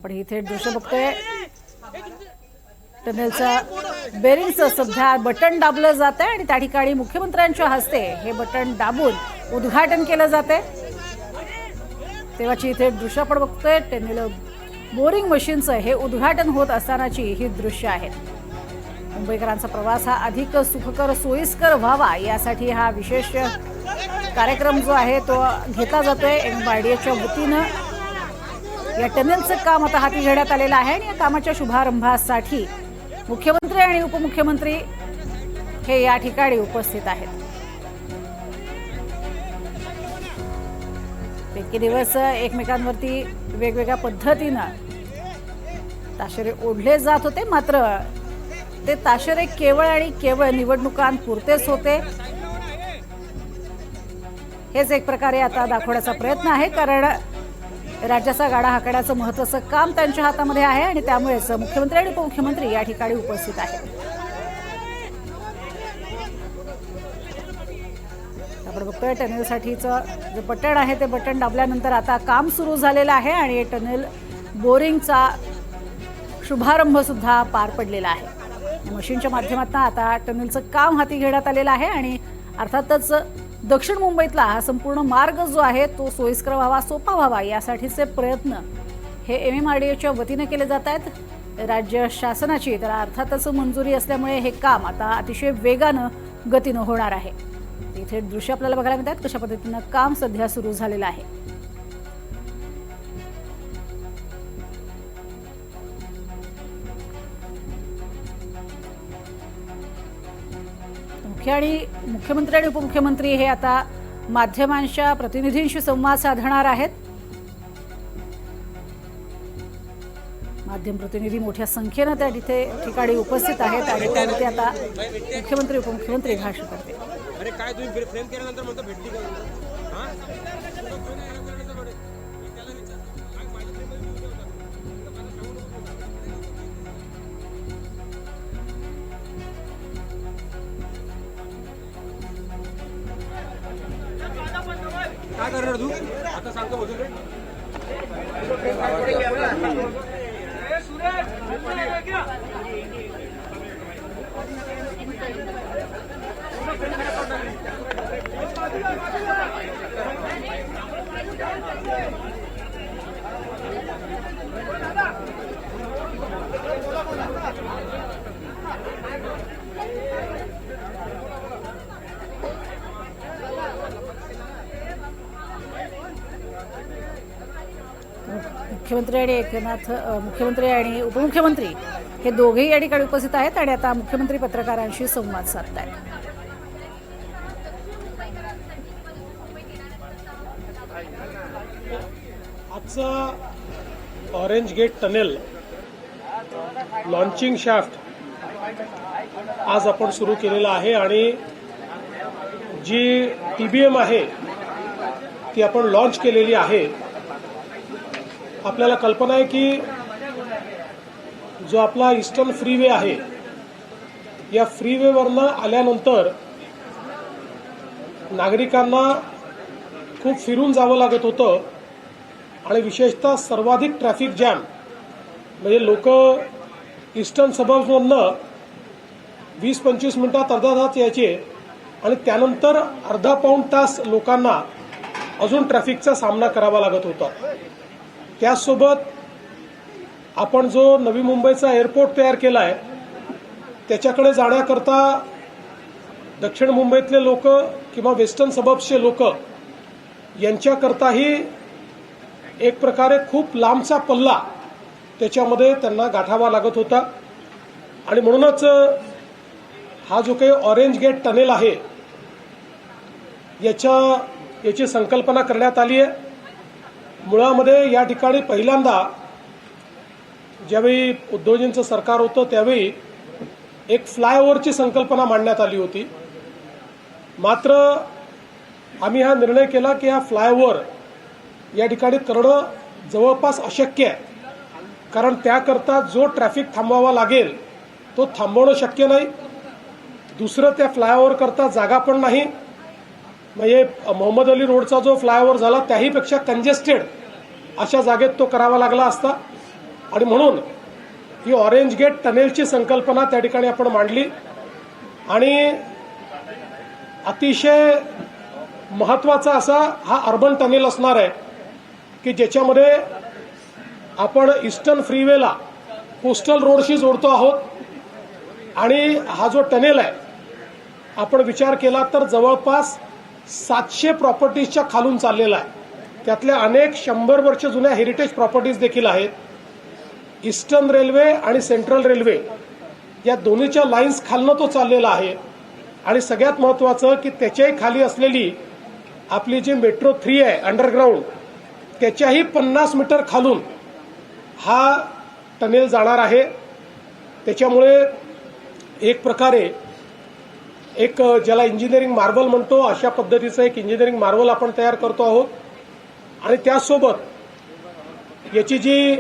पण इथे दृश्य बघतोय टनेलचं बेरिंगचं सध्या बटन दाबलं जात आहे आणि त्या ठिकाणी मुख्यमंत्र्यांच्या हस्ते हे बटन दाबून उद्घाटन केलं जाते। तेव्हाची इथे दृश्य आपण बघतोय टनेल बोरिंग मशीनचं हे उद्घाटन होत असतानाची ही दृश्य आहेत। मुंबईकरांचा प्रवास हा अधिक सुखकर सोयीस्कर व्हावा यासाठी हा विशेष कार्यक्रम जो आहे तो घेतला जातोय। एमआयडीएच्या वतीनं या टनेलचं काम आता हाती घेण्यात आलेलं आहे आणि या कामाच्या शुभारंभासाठी मुख्यमंत्री आणि उपमुख्यमंत्री हे या ठिकाणी उपस्थित आहेत। इतके दिवस एकमेकांवरती वेगवेगळ्या पद्धतीनं ताशेरे ओढले जात होते, मात्र ते ताशेरे केवळ आणि केवळ निवडणुकांपुरतेच होते। हेच एक प्रकारे आता दाखवण्याचा प्रयत्न आहे, कारण राज्याचा गाडा हाकण्याचं महत्त्वाचं काम त्यांच्या हातामध्ये आहे आणि त्यामुळेच मुख्यमंत्री आणि उपमुख्यमंत्री या ठिकाणी उपस्थित आहेत। आपण बघतोय टनेलसाठीचं जे बटन आहे ते बटन दाबल्यानंतर आता काम सुरू झालेलं आहे आणि टनेल बोरिंगचा शुभारंभ सुद्धा पार पडलेला आहे। मशीनच्या माध्यमातून आता टनेलचं काम हाती घेण्यात आलेलं आहे आणि अर्थातच दक्षिण मुंबईतला हा संपूर्ण मार्ग जो आहे तो सोयीस्कर व्हावा, सोपा व्हावा यासाठीचे प्रयत्न हे एमआयडीएच्या वतीने केले जात आहेत। राज्य शासनाची त्याला अर्थातच मंजुरी असल्यामुळे हे काम आता अतिशय वेगानं गतीनं होणार आहे। इथे दृश्य आपल्याला बघायला मिळतात कशा पद्धतीनं काम सध्या सुरू झालेलं आहे। मुख्यमंत्री आणि उपमुख्यमंत्री हे आता माध्यमांच्या प्रतिनिधींशी संवाद साधणार आहेत। माध्यम प्रतिनिधी मोठ्या संख्येने त्या ठिकाणी उपस्थित आहेत आणि त्यामध्ये आता मुख्यमंत्री उपमुख्यमंत्री भाषण करतील। अरे काय तुम्ही फ्रेम केल्यानंतर म्हणतो भेटली का? काय करणार तू आता सांगतो बोलू रे। मुख्यमंत्री आणि उपमुख्यमंत्री हे दोघेही या ठिकाणी उपस्थित आहेत आणि आता मुख्यमंत्री पत्रकारांशी संवाद साधतायत। आजचा Orange Gate tunnel launching shaft आज आपण सुरू केलेला आहे आणि जी टीबीएम आहे ती आपण लॉन्च केलेली आहे। आपल्याला कल्पना आहे की जो आपला ईस्टर्न फ्रीवे आहे या फ्रीवेवरनं आल्यानंतर नागरिकांना खूप फिरून जावं लागत होतं आणि विशेषतः सर्वाधिक ट्रॅफिक जॅम म्हणजे लोक ईस्टर्न सबर्ब्समधनं 20-25 मिनिटात अर्धा तास यायचे आणि त्यानंतर अर्धा पाऊण तास लोकांना अजून ट्रॅफिकचा सामना करावा लागत होता। त्याचसोबत आपण जो नवी मुंबईचा एअरपोर्ट तयार केला आहे त्याच्याकडे जाण्याकरता दक्षिण मुंबईतले लोक किंवा वेस्टर्न सबर्ब्सचे लोक यांच्याकरताही एक प्रकारे खूप लांबचा पल्ला त्याच्यामध्ये त्यांना गाठावा लागत होता आणि म्हणूनच हा जो काही ऑरेंज गेट टनेल आहे याची संकल्पना करण्यात आली आहे। मुळामध्ये या ठिकाणी पहिल्यांदा ज्यावेळी उद्धवजींचं सरकार होतं त्यावेळी एक फ्लायओव्हरची संकल्पना मांडण्यात आली होती, मात्र आम्ही हा निर्णय केला की हा फ्लायओव्हर या ठिकाणी करणं जवळपास अशक्य आहे, कारण त्याकरता जो ट्रॅफिक थांबवावा लागेल तो थांबवणं शक्य नाही। दुसरं त्या फ्लायओव्हर करता जागा पण नाही, म्हणजे मोहम्मद अली रोडचा जो फ्लायओव्हर झाला त्याहीपेक्षा कंजेस्टेड अशा जागेत तो करावा लागला असता आणि म्हणून ही ऑरेंज गेट टनेलची संकल्पना त्या ठिकाणी आपण मांडली आणि अतिशय महत्त्वाचा असा हा अर्बन टनेल असणार आहे की ज्याच्यामध्ये आपण ईस्टर्न फ्रीवेला कोस्टल रोडशी जोडतो आहोत आणि हा जो टनेल आहे आपण विचार केला तर जवळपास 700 प्रॉपर्टीजच्या खालून चाललेला आहे. त्यातल्या अनेक 100 वर्ष जुन्या हेरिटेज प्रॉपर्टीज देखील आहेत. ईस्टर्न रेल्वे आणि सेंट्रल रेल्वे या दोन्हीच्या लाईन्स खालनं तो चाललेला आहे आणि सगळ्यात महत्त्वाचं की त्याच्याही खाली असलेली आपली जी मेट्रो 3 आहे अंडरग्राऊंड त्याच्याही 50 मीटर खालून हा टनेल जाणार आहे. त्याच्यामुळे एक प्रकारे एक ज्याला इंजिनिअरिंग मार्वल म्हणतो अशा पद्धतीचं एक इंजिनिअरिंग मार्वल आपण तयार करतो आहोत आणि त्यासोबत याची जी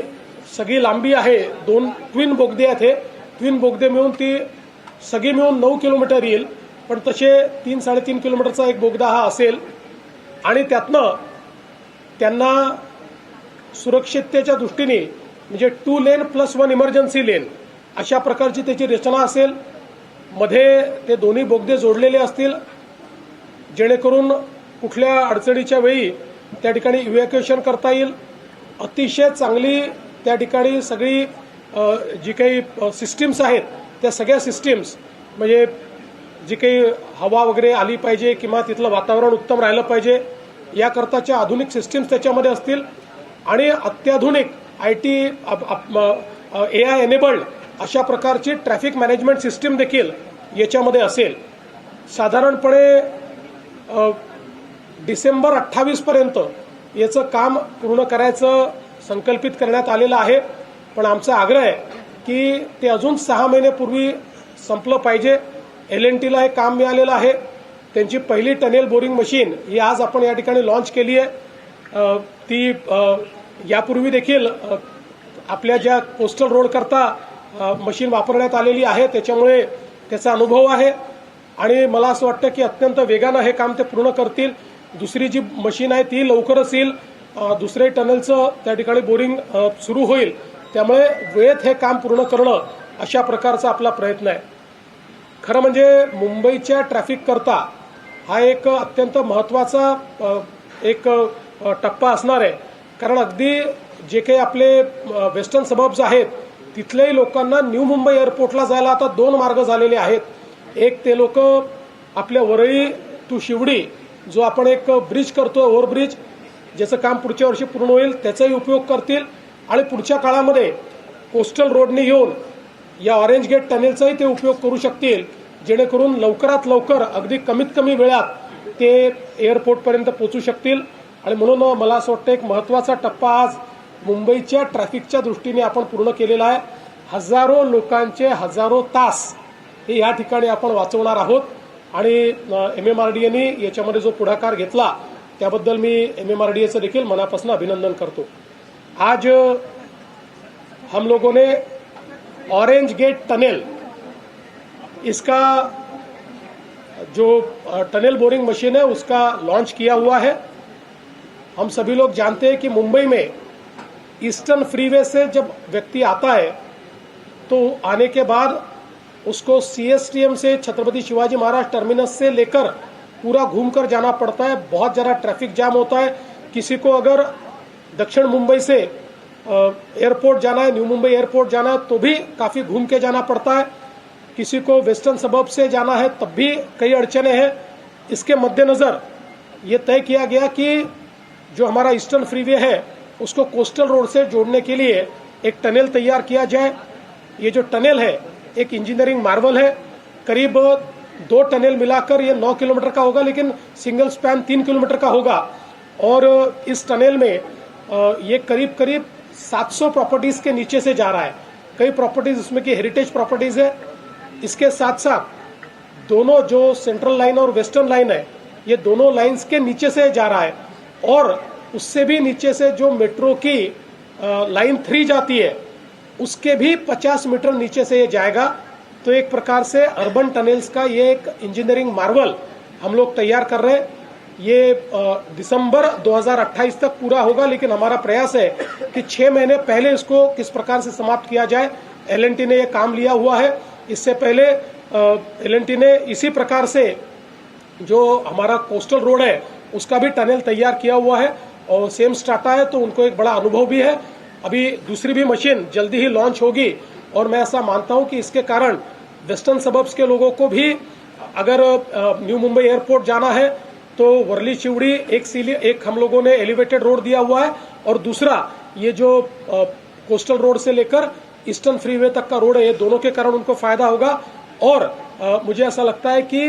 सगळी लांबी आहे 2 ट्विन बोगदे आहेत. हे ट्विन बोगदे मिळून ती सगळी मिळून 9 किलोमीटर येईल पण तसे 3-3.5 किलोमीटरचा एक बोगदा हा असेल आणि त्यातनं त्यांना सुरक्षिततेच्या दृष्टीने म्हणजे 2 लेन प्लस 1 इमर्जन्सी लेन अशा प्रकारची त्याची रचना असेल. मध्ये ते दोन्ही बोगदे जोडलेले असतील जेणेकरून कुठल्या अडचणीच्या वेळी त्या ठिकाणी इव्हॅक्युएशन करता येईल. अतिशय चांगली त्या ठिकाणी सगळी जी काही सिस्टीम्स आहेत त्या सगळ्या सिस्टीम्स म्हणजे जी काही हवा वगैरे आली पाहिजे किंवा तिथलं वातावरण उत्तम राहिलं पाहिजे याकरताच्या आधुनिक सिस्टीम्स त्याच्यामध्ये असतील आणि अत्याधुनिक IT AI एनेबल्ड अशा प्रकारची ट्रॅफिक मॅनेजमेंट सिस्टीम देखील याच्यामध्ये असेल. साधारणपणे डिसेंबर 28 पर्यंत याचं काम पूर्ण करायचं संकल्पित करण्यात आलेलं आहे पण आमचा आग्रह आहे की ते अजून 6 महिन्यापूर्वी संपलं पाहिजे. L&Tला हे काम मिळालेलं आहे. त्यांची पहिली टनेल बोरिंग मशीन ही आज आपण या ठिकाणी लॉन्च केली आहे. ती यापूर्वी देखील आपल्या ज्या कोस्टल रोड करता मशीन वापरण्यात आलेली आहे त्याच्यामुळे त्याचा अनुभव आहे आणि मला असं वाटतं की अत्यंत वेगानं हे काम ते पूर्ण करतील. दुसरी जी मशीन आहे ती लवकरच येईल. दुसरे टनेलचं त्या ठिकाणी बोरिंग सुरू होईल त्यामुळे वेळेत हे काम पूर्ण करणं अशा प्रकारचा आपला प्रयत्न आहे. खरं म्हणजे मुंबईच्या ट्रॅफिक करता हा एक अत्यंत महत्त्वाचा एक टप्पा असणार आहे कारण अगदी जे काही आपले वेस्टर्न सबर्ब्स आहेत तिथल्याही लोकांना न्यू मुंबई एअरपोर्टला जायला आता 2 मार्ग झालेले आहेत. एक ते लोक आपल्या वरळी टू शिवडी जो आपण एक ब्रिज करतो ओव्हरब्रिज ज्याचं काम पुढच्या वर्षी पूर्ण होईल त्याचाही उपयोग करतील आणि पुढच्या काळामध्ये कोस्टल रोडने येऊन या ऑरेंज गेट टनेलचाही ते उपयोग करू शकतील जेणेकरून लवकरात लवकर अगदी कमीत कमी वेळात ते एअरपोर्टपर्यंत पोहोचू शकतील. आणि म्हणून मला असं वाटतं एक महत्त्वाचा टप्पा आज मुंबईच्या ट्रॅफिकच्या दृष्टीने आपण पूर्ण केलेला आहे. हजारो लोकांचे हजारो तास हे या ठिकाणी आपण वाचवणार आहोत आणि MMRDAने याच्यामध्ये जो पुढाकार घेतला त्याबद्दल मी MMRDAचं देखील मनापासून अभिनंदन करतो. आज हम लोगों ने ऑरेंज गेट टनेल इसका जो टनेल बोरिंग मशीन है उसका लॉन्च किया हुआ है. हम सभी लोग जानते हैं कि मुंबई में ईस्टर्न फ्रीवे से जब व्यक्ति आता है तो आने के बाद उसको CSTM से छत्रपति शिवाजी महाराज टर्मिनस से लेकर पूरा घूमकर जाना पड़ता है. बहुत ज़्यादा ट्रैफिक जाम होता है. किसी को अगर दक्षिण मुंबई से एयरपोर्ट जाना है न्यू मुंबई एयरपोर्ट जाना है तो भी काफ़ी घूम के जाना पड़ता है. किसी को वेस्टर्न सबर्ब से जाना है तब भी कई अड़चने हैं. इसके मद्देनज़र ये तय किया गया कि जो हमारा ईस्टर्न फ्रीवे है उसको कोस्टल रोड से जोड़ने के लिए एक टनेल तैयार किया जाए. ये जो टनेल है एक इंजीनियरिंग मार्वल है. करीब 2 टनेल मिलाकर ये 9 किलोमीटर का होगा लेकिन सिंगल स्पैन 3 किलोमीटर का होगा और इस टनेल में ये करीब करीब 700 प्रॉपर्टीज़ के नीचे से जा रहा है. कई प्रॉपर्टीज़ इसमें की हेरिटेज प्रॉपर्टीज़ है. इसके साथ साथ दोनों जो सेंट्रल लाइन और वेस्टर्न लाइन है ये दोनों लाइन्स के नीचे से जा रहा है और उससे भी नीचे से जो मेट्रो की लाइन 3 जाती है उसके भी 50 मीटर नीचे से ये जाएगा. तो एक प्रकार से अर्बन टनेल्स का ये एक इंजीनियरिंग मार्वल हम लोग तैयार कर रहे हैं ये दिसंबर 2028 तक पूरा होगा, लेकिन हमारा प्रयास है कि 6 महीने पहले इसको किस प्रकार से समाप्त किया जाए। एल&टी ने ये काम लिया हुआ है। इससे पहले एल&टी ने इसी प्रकार से जो हमारा कोस्टल रोड है उसका भी टनल तैयार किया हुआ है और सेम स्टार्टा है, तो उनको एक बड़ा अनुभव भी है। अभी दूसरी भी मशीन जल्दी ही लॉन्च होगी और मैं ऐसा मानता हूं कि इसके कारण वेस्टर्न सबर्ब्स के लोगों को भी अगर न्यू मुंबई एयरपोर्ट जाना है तो वर्ली चिवड़ी एक हम लोगों ने एलिवेटेड रोड दिया हुआ है और दूसरा ये जो कोस्टल रोड से लेकर ईस्टर्न फ्रीवे तक का रोड है, ये दोनों के कारण उनको फायदा होगा। और मुझे ऐसा लगता है कि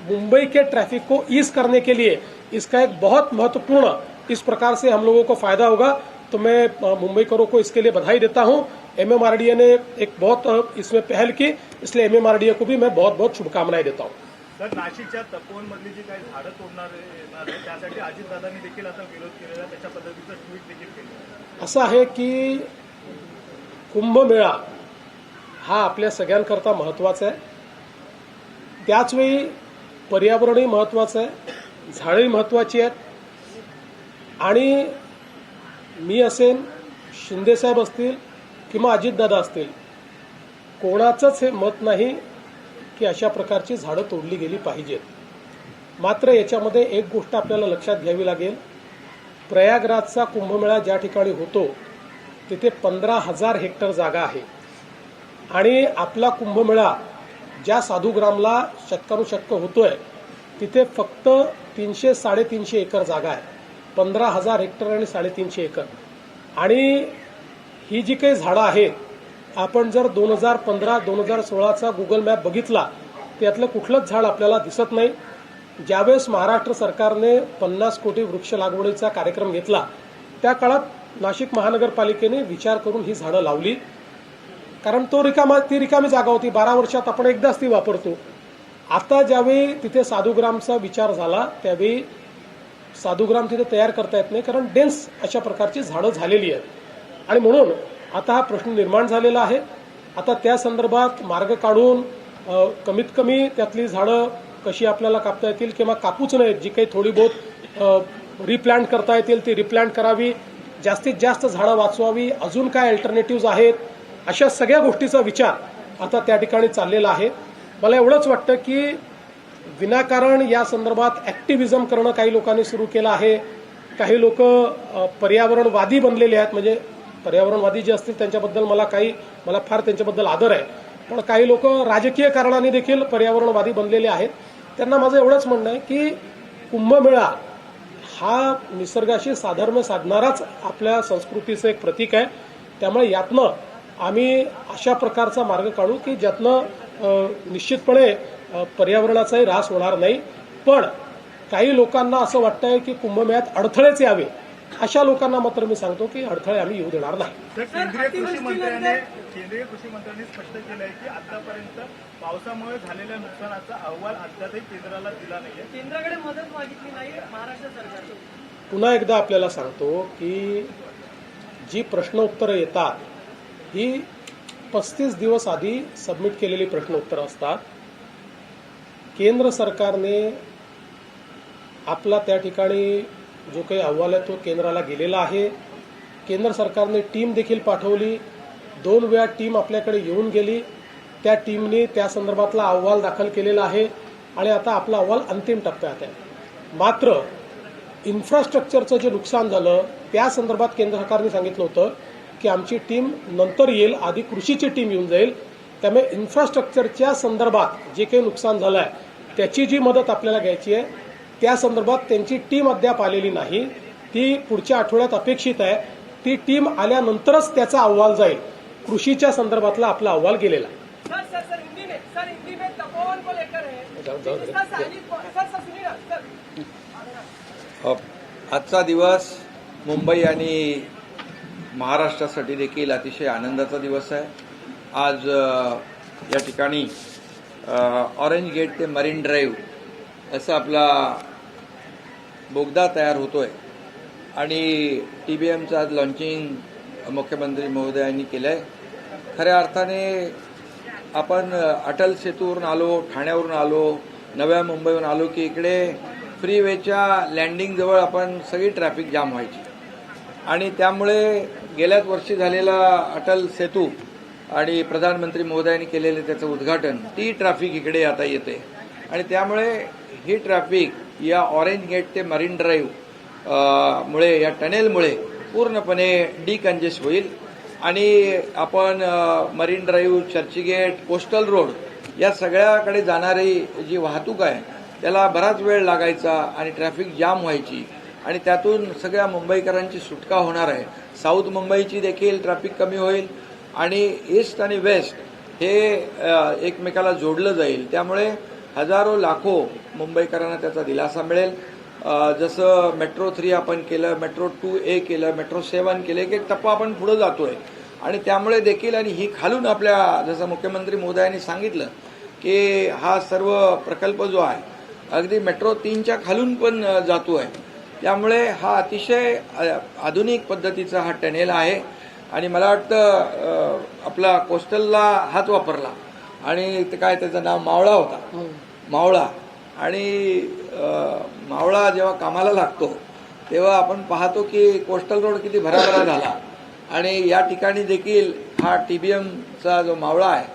मुंबई के ट्रैफिक को ईज करने के लिए इसका एक बहुत महत्वपूर्ण इस प्रकार से हम लोगों को फायदा होगा। तो मैं मुंबईकरों को इसके लिए बधाई देता हूं। MMRDA ने एक बहुत इसमें पहल की, इसलिए MMRDA को भी मैं बहुत बहुत शुभकामनाएं देता हूं। सर, नाशिकच्या तपोवनमधली जी काही झाडं तोडणार येणार आहे त्यासाठी अजितदादांनी देखील आता विरोध केलेला, त्याच्या पद्धतीचं ट्विट देखील केलं। असं आहे की कुंभमेळा हा आपल्या सगळ्यांकरता महत्वाचा आहे, त्याचवेळी पर्यावरणही महत्वाचं आहे, झाडंही महत्वाची आहेत आणि मी असेन, शिंदेसाहेब असतील किंवा अजितदादा असतील, कोणाचंच हे मत नाही की अशा प्रकारची झाडं तोडली गेली पाहिजेत। मात्र याच्यामध्ये एक गोष्ट आपल्याला लक्षात घ्यावी लागेल, प्रयागराजचा कुंभमेळा ज्या ठिकाणी होतो तिथे 15,000 हेक्टर जागा आहे आणि आपला कुंभमेळा ज्या साधुग्रामला शतकानुशतक होतोय तिथे फक्त 300-350 एकर जागा आहे, 15,000 हेक्टर आणि 350 एकर। आणि ही जी काही झाडं आहेत, आपण जर 2015-2016चा गुगल मॅप बघितला त्यातलं कुठलंच झाड आपल्याला दिसत नाही। ज्यावेळेस महाराष्ट्र सरकारने 50 कोटी वृक्ष लागवडीचा कार्यक्रम घेतला त्या काळात नाशिक महानगरपालिकेने विचार करून ही झाडं लावली, कारण ती रिकामी जागा होती, 12 वर्षात आपण एकदाच ती वापरतो। आता ज्यावेळी तिथे साधुग्रामचा विचार झाला त्यावेळी साधुग्राम तिथे तयार करता येत नाही, कारण डेन्स अशा प्रकारची झाडं झालेली आहेत आणि म्हणून आता हा प्रश्न निर्माण झालेला आहे। आता त्या संदर्भात मार्ग काढून कमीत कमी त्यातली झाडं कशी आपल्याला कापता येतील किंवा कापूच नयेत, जी काही थोडी बहुत रिप्लांट करता येतील ती रिप्लांट करावी, जास्तीत जास्त झाडं वाचवावी, अजून काय अल्टरनेटिव्ह आहेत, अशा सगळ्या गोष्टीचा विचार आता त्या ठिकाणी चाललेला आहे। मला एवढंच वाटतं की विनाकारण या संदर्भात ऍक्टिव्हिजम करणं काही लोकांनी सुरू केलं आहे। काही लोक पर्यावरणवादी बनलेले आहेत, म्हणजे पर्यावरणवादी जे असतील त्यांच्याबद्दल मला फार त्यांच्याबद्दल आदर आहे, पण काही लोक राजकीय कारणाने देखील पर्यावरणवादी बनलेले आहेत। त्यांना माझं एवढंच म्हणणं आहे की कुंभमेळा हा निसर्गाशी साधर्म्य साधणाराच आपल्या संस्कृतीचं एक प्रतीक आहे, त्यामुळे यातनं आम्ही अशा प्रकारचा मार्ग काढू की ज्यातनं निश्चितपणे पर्यावरणाचाही ऱ्हास होणार नाही। पण काही लोकांना असं वाटतंय की कुंभमेळ्यात अडथळेच यावे, अशा लोकांना मात्र मी सांगतो की अडथळे आम्ही येऊ देणार नाही। केंद्रीय कृषी मंत्र्यांनी स्पष्ट केलं आहे की आतापर्यंत पावसामुळे झालेल्या नुकसानाचा अहवाल अद्यापही केंद्राला दिला नाहीये, केंद्राकडे मदत मागितली नाही महाराष्ट्र सरकारने। पुन्हा एकदा आपल्याला सांगतो की जी प्रश्न उत्तरं येतात ही 35 दिवस आधी सबमिट केलेली प्रश्न उत्तरं असतात। केंद्र सरकारने आपला त्या ठिकाणी जो काही अहवाल आहे तो केंद्राला गेलेला आहे। केंद्र सरकारने टीम देखील पाठवली, 2 वेळा टीम आपल्याकडे येऊन गेली, त्या टीमने त्या संदर्भातला अहवाल दाखल केलेला आहे आणि आता आपला अहवाल अंतिम टप्प्यात आहे। मात्र इन्फ्रास्ट्रक्चरचं जे नुकसान झालं त्या संदर्भात केंद्र सरकारने सांगितलं होतं की आमची टीम नंतर येईल, आधी कृषीची टीम येऊन जाईल, त्यामुळे इन्फ्रास्ट्रक्चरच्या संदर्भात जे काही नुकसान झालं आहे त्याची जी मदत आपल्याला घ्यायची आहे त्या संदर्भात त्यांची टीम अद्याप आलेली नाही, ती पुढच्या आठवड्यात अपेक्षित आहे। ती टीम आल्यानंतरच त्याचा अहवाल जाईल। कृषीच्या संदर्भातला आपला अहवाल गेलेला आहे। हिंदी में तपोवन को लेकर है। आजचा दिवस मुंबई आणि महाराष्ट्रासाठी देखील अतिशय आनंदाचा दिवस आहे। आज या ठिकाणी ऑरेंज गेट ते मरीन ड्राईव्ह असा आपला बोगदा तयार होतोय आणि TBMचं आज लॉन्चिंग मुख्यमंत्री महोदयांनी केलंय। खऱ्या अर्थाने आपण अटल सेतूवरून आलो, ठाण्यावरून आलो, नव्या मुंबईवरून आलो की इकडे फ्रीवेच्या लँडिंगजवळ आपण सगळी ट्रॅफिक जाम व्हायची आणि त्यामुळे गेल्याच वर्षी झालेला अटल सेतू आणि प्रधानमंत्री महोदयांनी केलेले त्याचं उद्घाटन, ती ट्रॅफिक इकडे आता येते आणि त्यामुळे ही ट्रॅफिक या ऑरेंज गेट ते मरीन ड्राईव्ह मुळे, या टनेलमुळे पूर्णपणे डिकंजेस्ट होईल आणि आपण marine drive, Churchgate, coastal road या सगळ्याकडे जाणारी जी वाहतूक आहे त्याला बराच वेळ लागायचा आणि ट्रॅफिक जाम व्हायची आणि त्यातून सगळ्या मुंबईकरांची सुटका होणार आहे. साऊथ मुंबईची देखील ट्रॅफिक कमी होईल आणि ईस्ट आणि वेस्ट हे एकमेकाला जोडलं जाईल. त्यामुळे हजारो लाखो मुंबईकरांना त्याचा दिलासा मिळेल. जसं मेट्रो 3 आपण केलं, मेट्रो 2A केलं, मेट्रो 7 केलं, एक टप्पा आपण पुढे जातोय आणि त्यामुळे देखील, आणि ही खालून आपल्या जसं मुख्यमंत्री महोदयांनी सांगितलं की हा सर्व प्रकल्प जो आहे अगदी मेट्रो 3च्या खालून पण जातोय. त्यामुळे हा अतिशय आधुनिक पद्धतीचा हा टनेल आहे आणि मला वाटतं आपला कोस्टलला हात वापरला आणि ते काय त्याचं नाव मावळा होता, मावळा, आणि मावळा जेव्हा कामाला लागतो तेव्हा आपण पाहतो की कोस्टल रोड किती भराभरा झाला आणि या ठिकाणी देखील हा TBMचा जो मावळा आहे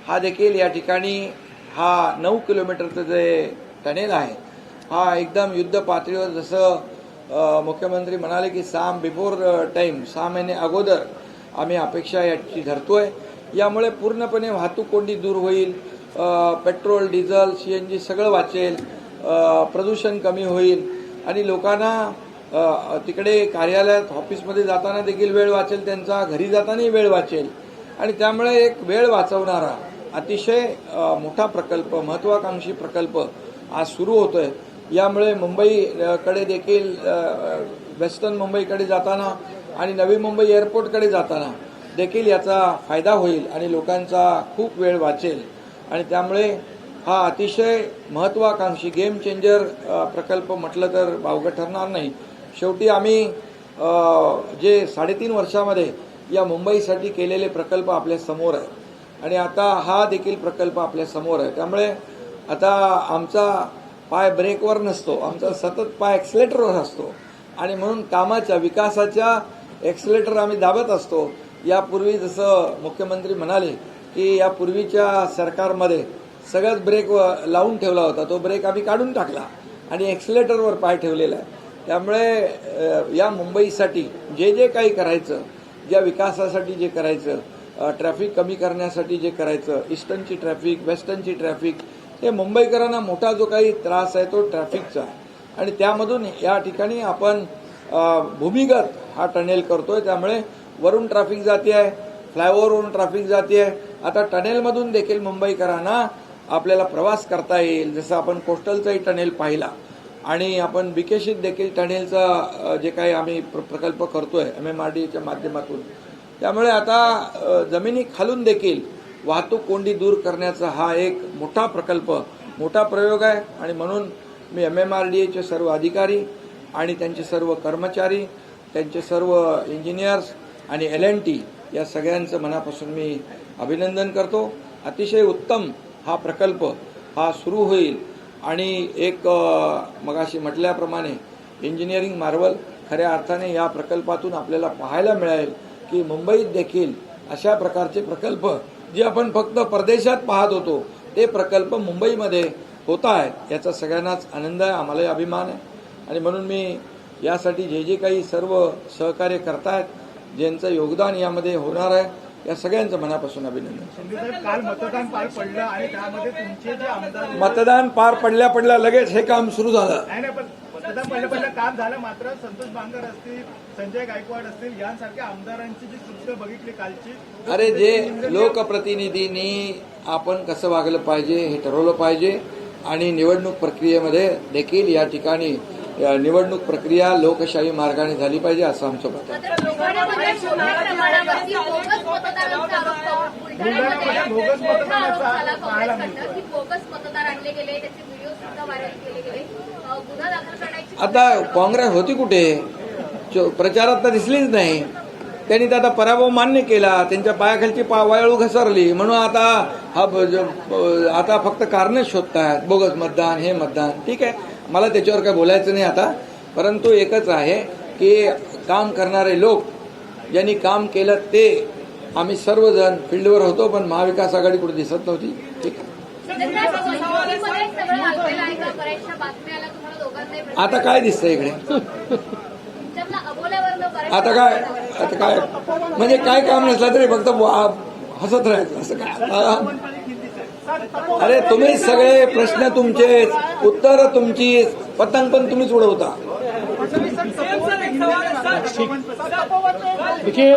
हा देखील या ठिकाणी हा 9 किलोमीटरचं जे टनेल आहे हा एकदम युद्ध पातळीवर, जसं मुख्यमंत्री म्हणाले की बिफोर टाइम, 6 महिने अगोदर आम्ही अपेक्षा याची धरतोय. यामुळे पूर्णपणे वाहतूक कोंडी दूर होईल, पेट्रोल, डिझेल, CNG सगळं वाचेल, प्रदूषण कमी होईल आणि लोकांना तिकडे कार्यालयात, ऑफिसमध्ये जाताना देखील वेळ वाचेल, त्यांचा घरी जातानाही वेळ वाचेल आणि त्यामुळे एक वेळ वाचवणारा अतिशय मोठा प्रकल्प, महत्वाकांक्षी प्रकल्प आज सुरू होतोय. यामुळे मुंबईकडे देखील, वेस्टर्न मुंबईकडे जाताना आणि नवी मुंबई एअरपोर्टकडे जाताना देखील याचा फायदा होईल आणि लोकांचा खूप वेळ वाचेल आणि त्यामुळे हा अतिशय महत्वाकांक्षी गेम चेंजर प्रकल्प म्हटलं तर वावगं ठरणार नाही. शेवटी आम्ही जे 3.5 वर्षामध्ये या मुंबईसाठी केलेले प्रकल्प आपल्या समोर आहे आणि आता हा देखील प्रकल्प आपल्या समोर आहे. त्यामुळे आता आमचा पाय ब्रेकवर नसतो, आमचा सतत पाय एक्सलेटरवर असतो आणि म्हणून कामाच्या, विकासाच्या एक्सलेटर आम्ही दाबत असतो. यापूर्वी जसं मुख्यमंत्री म्हणाले की यापूर्वीच्या सरकारमध्ये सगळ्यात ब्रेक लावून ठेवला होता, तो ब्रेक आम्ही काढून टाकला आणि एक्सलेटरवर पाय ठेवलेला आहे. त्यामुळे या मुंबईसाठी जे जे काही करायचं, ज्या विकासासाठी जे करायचं, ट्रॅफिक कमी करण्यासाठी जे करायचं, ईस्टर्नची ट्रॅफिक, वेस्टर्नची ट्रॅफिक, हे मुंबईकरांना मोठा जो काही त्रास आहे तो ट्रॅफिकचा आहे आणि त्यामधून या ठिकाणी आपण भूमिगत हा टनेल करतोय. त्यामुळे वरून ट्रॅफिक जाते आहे, फ्लायओव्हरवरून ट्रॅफिक जाते आहे. आता टनेलमधून देखील मुंबईकरांना आपल्याला प्रवास करता येईल. जसं आपण कोस्टलचाही टनेल पाहिला आणि आपण बिकेशीत देखील टनेलचा जे काही आम्ही प्रकल्प करतोय MMRDAच्या माध्यमातून. त्यामुळे आता जमिनी खालून देखील वाहतूक कोंडी दूर करण्याचा हा एक मोठा प्रकल्प, मोठा प्रयोग आहे आणि म्हणून मी MMRDAचे सर्व अधिकारी आणि त्यांचे सर्व कर्मचारी, त्यांचे सर्व इंजिनियर्स आणि L&T या सगळ्यांचं मनापासून मी अभिनंदन करतो. अतिशय उत्तम हा प्रकल्प हा सुरू होईल आणि एक मगाशी म्हटल्याप्रमाणे इंजिनिअरिंग मार्वल खऱ्या अर्थाने या प्रकल्पातून आपल्याला पाहायला मिळेल की मुंबईत देखील अशा प्रकारचे प्रकल्प जे आपण फक्त परदेशात पाहत होतो ते प्रकल्प मुंबईमध्ये होत आहेत. याचा सगळ्यांनाच आनंद आहे, आम्हालाही अभिमान आहे आणि म्हणून मी यासाठी जे जे काही सर्व सहकार्य करतायत, ज्यांचं योगदान यामध्ये होणार आहे, या सगळ्यांचं मनापासून अभिनंदन. शिंदेसाहेब, काल मतदान पार पडलं आणि त्यामध्ये तुमचे जे आमदार, मतदान पार पडल्या लगेच हे काम सुरू झालं. नाही पण मतदान पडलं काम झालं, मात्र संतोष बांगर असतील, संजय गायकवाड असतील, यांसारख्या आमदारांची जी कृत्य बघितली कालची, अरे जे लोकप्रतिनिधींनी आपण कसं वागलं पाहिजे हे ठरवलं पाहिजे आणि निवडणूक प्रक्रियेमध्ये देखील या ठिकाणी निवडणूक प्रक्रिया लोकशाही मार्गाने झाली पाहिजे असं आमचं मत आहे. बोगस मतदानाचा पाहायला मिळतो. आता काँग्रेस होती कुठे? प्रचारात तर दिसलीच नाही. त्यांनी तर आता पराभव मान्य केला, त्यांच्या पायाखालची वाळू घसरली, म्हणून आता आता फक्त कारणं शोधतात, बोगस मतदान, हे मतदान. ठीक आहे, मला त्याच्यावर काय बोलायचं नाही आता. परंतु एकच आहे की काम करणारे लोक ज्यांनी काम केलं ते आम्ही सर्वजण फील्डवर होतो, पण महाविकास आघाडी कुठे दिसत नव्हती. ठीक आहे, आता काय दिसतंय इकडे? आता काय म्हणजे काय काम नसलं तरी फक्त हसत राहायचं असं काय? अरे तुम्ही सगळे प्रश्न तुमचे, उत्तर तुमची, पतंग पण तुम्हीच उडवता. देखिए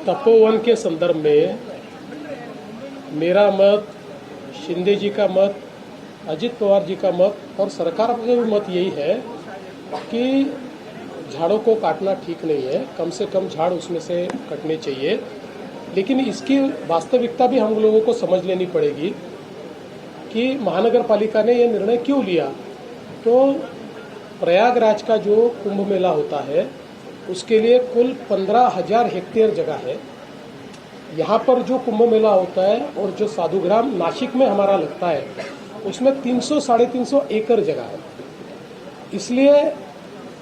तपोवन के संदर्भ में मेरा मत, शिंदे जी का मत, अजित पवार जी का मत और सरकार का भी मत यही है कि झाड़ों को काटना ठीक नहीं है, कम से कम झाड़ उसमें से कटने चाहिए. लेकिन इसकी वास्तविकता भी हम लोगों को समझ लेनी पड़ेगी कि महानगर पालिका ने यह निर्णय क्यों लिया. तो प्रयागराज का जो कुंभ मेला होता है उसके लिए कुल 15,000 हेक्टेयर जगह है. यहाँ पर जो कुंभ मेला होता है और जो साधुग्राम नासिक में हमारा लगता है उसमें 300-350 एकड़ जगह है. इसलिए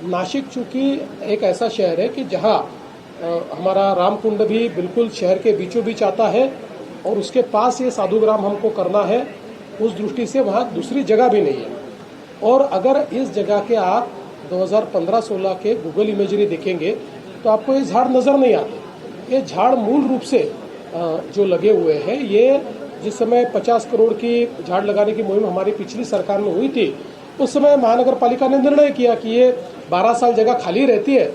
नासिक चूंकि एक ऐसा शहर है कि जहाँ हमारा रामकुंड भी बिल्कुल शहर के बीचों बीच आता है और उसके पास ये साधुग्राम हमको करना है, उस दृष्टि से वहाँ दूसरी जगह भी नहीं है. और अगर इस जगह के आप 2015-16 के गूगल इमेजरी देखेंगे तो आपको ये झाड़ नजर नहीं आते. ये झाड़ मूल रूप से जो लगे हुए हैं, ये जिस समय 50 करोड़ की झाड़ लगाने की मुहिम हमारी पिछली सरकार में हुई थी, उस समय महानगर पालिका ने निर्णय किया कि ये 12 साल जगह खाली रहती है,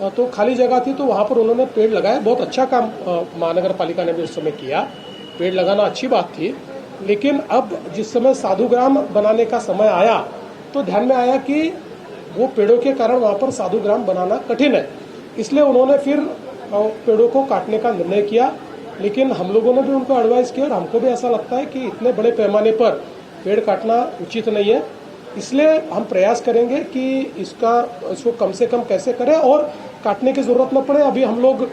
तो खाली जगह थी तो वहाँ पर उन्होंने पेड़ लगाए. बहुत अच्छा काम महानगर पालिका ने भी उस समय किया, पेड़ लगाना अच्छी बात थी. लेकिन अब जिस समय साधुग्राम बनाने का समय आया तो ध्यान में आया कि वो पेड़ों के कारण वहाँ पर साधुग्राम बनाना कठिन है. इसलिए उन्होंने फिर पेड़ों को काटने का निर्णय किया. लेकिन हम लोगों ने भी उनको एडवाइस किया और हमको भी ऐसा लगता है कि इतने बड़े पैमाने पर पेड़ काटना उचित नहीं है. इसलिए हम प्रयास करेंगे कि इसको कम से कम कैसे करें और काटने की जरूरत न पड़े. अभी हम लोग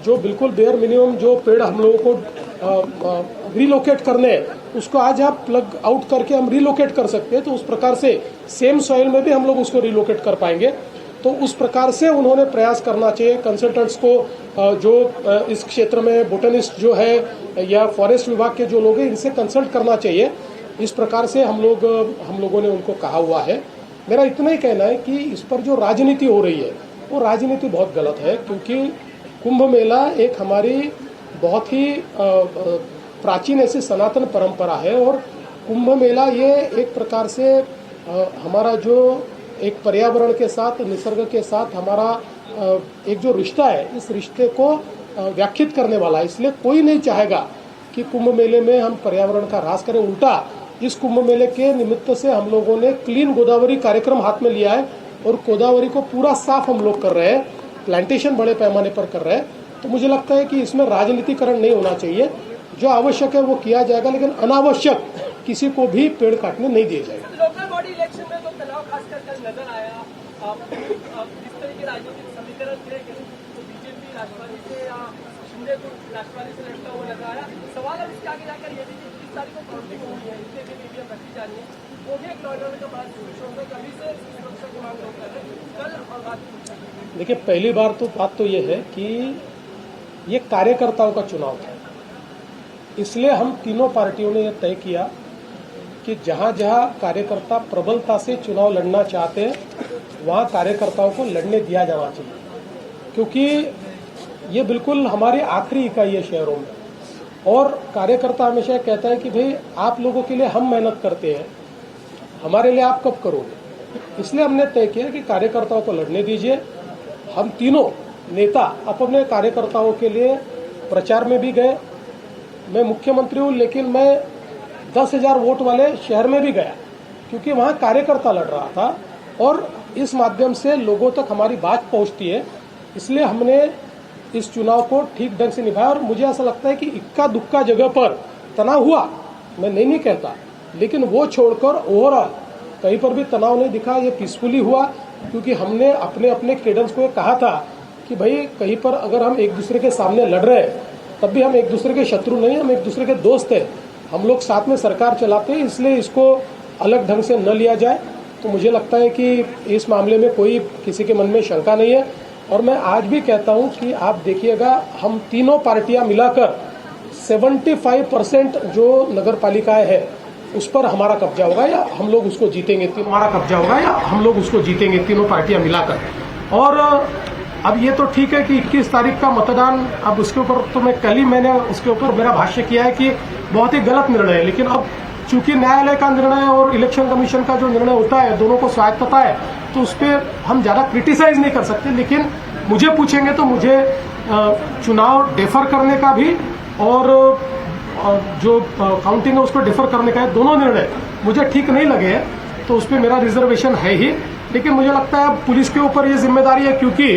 जो बिल्कुल बेयर मिनिमम जो पेड़ हम लोगों को रिलोकेट करने हैं उसको आज आप प्लग आउट करके हम रिलोकेट कर सकते हैं. तो उस प्रकार से सेम सॉइल में भी हम लोग उसको रिलोकेट कर पाएंगे. तो उस प्रकार से उन्होंने प्रयास करना चाहिए. कंसल्टेंट्स को जो इस क्षेत्र में बोटनिस्ट जो है या फॉरेस्ट विभाग के जो लोग हैं इनसे कंसल्ट करना चाहिए. इस प्रकार से हम लोगों ने उनको कहा हुआ है. मेरा इतना ही कहना है कि इस पर जो राजनीति हो रही है वो राजनीति बहुत गलत है, क्योंकि कुंभ मेला एक हमारी बहुत ही प्राचीन ऐसी सनातन परंपरा है. और कुंभ मेला ये एक प्रकार से हमारा जो एक पर्यावरण के साथ, निसर्ग के साथ हमारा एक जो रिश्ता है, इस रिश्ते को व्याख्यात करने वाला है. इसलिए कोई नहीं चाहेगा कि कुंभ मेले में हम पर्यावरण का ह्रास करें. उल्टा इस कुंभ मेले के निमित्त से हम लोगों ने क्लीन गोदावरी कार्यक्रम हाथ में लिया है और गोदावरी को पूरा साफ हम लोग कर रहे हैं, प्लांटेशन बड़े पैमाने पर कर रहे हैं. तो मुझे लगता है कि इसमें राजनीतिकरण नहीं होना चाहिए. जो आवश्यक है वो किया जाएगा, लेकिन अनावश्यक किसी को भी पेड़ काटने नहीं दिए जाएंगे. लोकल बॉडी इलेक्शन में जो तनाव खासकर कल नजर आया, जिस तरह के राजनीतिक समीकरण थे, तो बीजेपी राष्ट्रवादी से या शिंदे को राष्ट्रवादी से लड़ता हुआ नजर आया. सवाल अब इसके आगे जाकर ये भी 30 तारीख को काउंटिंग होनी है, इसलिए भी ईवीएम रखी जानी है. वो भी एक लॉयडर का बड़ा इशू होगा. कभी से सुरक्षा की मांग लोग कर रहे हैं कल और बात. देखिए, पहली बार तो बात तो ये है कि ये कार्यकर्ताओं का चुनाव था. इसलिए हम तीनों पार्टियों ने यह तय किया कि जहां जहां कार्यकर्ता प्रबलता से चुनाव लड़ना चाहते हैं वहां कार्यकर्ताओं को लड़ने दिया जाना चाहिए, क्योंकि ये बिल्कुल हमारी आखिरी इकाई है शहरों में. और कार्यकर्ता हमेशा कहता है कि भाई आप लोगों के लिए हम मेहनत करते हैं, हमारे लिए आप कब करोगे. इसलिए हमने तय किया कि कार्यकर्ताओं को लड़ने दीजिए. हम तीनों नेता अपने कार्यकर्ताओं के लिए प्रचार में भी गए. मैं मुख्यमंत्री हूं, लेकिन मैं 10,000 वोट वाले शहर में भी गया, क्योंकि वहां कार्यकर्ता लड़ रहा था और इस माध्यम से लोगों तक हमारी बात पहुंचती है. इसलिए हमने इस चुनाव को ठीक ढंग से निभाया. और मुझे ऐसा लगता है कि इक्का दुक्का जगह पर तनाव हुआ, मैं नहीं कहता, लेकिन वो छोड़कर ओवरऑल कहीं पर भी तनाव नहीं दिखा. ये पीसफुली हुआ, क्योंकि हमने अपने अपने कैडेंस को कहा था कि भाई कहीं पर अगर हम एक दूसरे के सामने लड़ रहे हैं तब भी हम एक दूसरे के शत्रु नहीं, हम एक दूसरे के दोस्त हैं। हम लोग साथ में सरकार चलाते हैं, इसलिए इसको अलग ढंग से न लिया जाए। तो मुझे लगता है कि इस मामले में कोई किसी के मन में शंका नहीं है। और मैं आज भी कहता हूं कि आप देखिएगा, हम तीनों पार्टियां मिलाकर 75% जो नगर पालिकाएं हैं उस पर हमारा कब्जा होगा या हम लोग उसको जीतेंगे। हमारा कब्जा होगा या हम लोग उसको जीतेंगे, तीनों पार्टियां मिलाकर। और अब ये तो ठीक है कि 21 तारीख का मतदान, अब उसके ऊपर तो मैंने उसके ऊपर मेरा भाष्य किया है कि बहुत ही गलत निर्णय है। लेकिन अब चूंकि न्यायालय का निर्णय और इलेक्शन कमीशन का जो निर्णय होता है, दोनों को स्वायत्तता है, तो उस पर हम ज्यादा क्रिटिसाइज नहीं कर सकते। लेकिन मुझे पूछेंगे तो मुझे चुनाव डेफर करने का भी और जो काउंटिंग है उसको डिफर करने का है, दोनों निर्णय मुझे ठीक नहीं लगे हैं। तो उस पर मेरा रिजर्वेशन है ही। लेकिन मुझे लगता है पुलिस के ऊपर ये जिम्मेदारी है, क्योंकि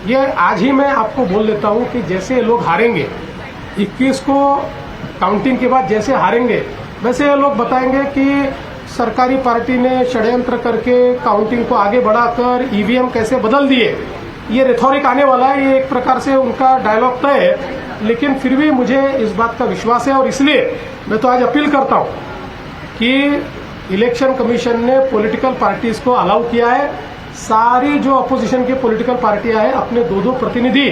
ये आज ही मैं आपको बोल देता हूं कि जैसे लोग हारेंगे 21 को काउंटिंग के बाद, जैसे हारेंगे वैसे ये लोग बताएंगे कि सरकारी पार्टी ने षड्यंत्र करके काउंटिंग को आगे बढ़ाकर ईवीएम कैसे बदल दिए। ये रिथोरिक आने वाला है, ये एक प्रकार से उनका डायलॉग तय है। लेकिन फिर भी मुझे इस बात का विश्वास है और इसलिए मैं तो आज अपील करता हूं कि इलेक्शन कमीशन ने पॉलिटिकल पार्टीज को अलाउ किया है। सारी जो अपोजिशन की पॉलिटिकल पार्टियां हैं अपने 2-2 प्रतिनिधि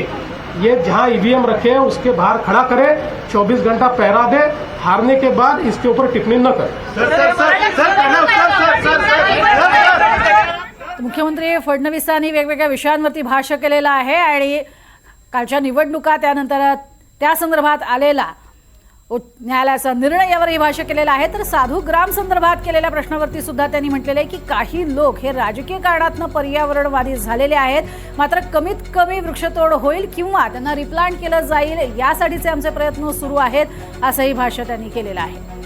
ये जहां ईवीएम रखे हैं उसके बाहर खड़ा करे, 24 घंटा पहरा दे, हारने के बाद इसके ऊपर टिप्पणी न करे। मुख्यमंत्री फडणवीसांनी वेगवेगळ्या विषयांवरती भाष्य केलेलं आहे आणि कालच्या निवडणुका त्यानंतर त्या संदर्भात आलेला न्यायालयाचा निर्णय यावरही भाष्य केलेलं आहे। तर साधू ग्राम संदर्भात केलेल्या प्रश्नावरती सुद्धा त्यांनी म्हटलेलं आहे की काही लोक हे राजकीय कारणातनं पर्यावरणवादी झालेले आहेत, मात्र कमीत कमी वृक्षतोड होईल किंवा त्यांना रिप्लांट केलं जाईल यासाठीचे आमचे प्रयत्न सुरू आहेत, असंही भाष्य त्यांनी केलेलं आहे।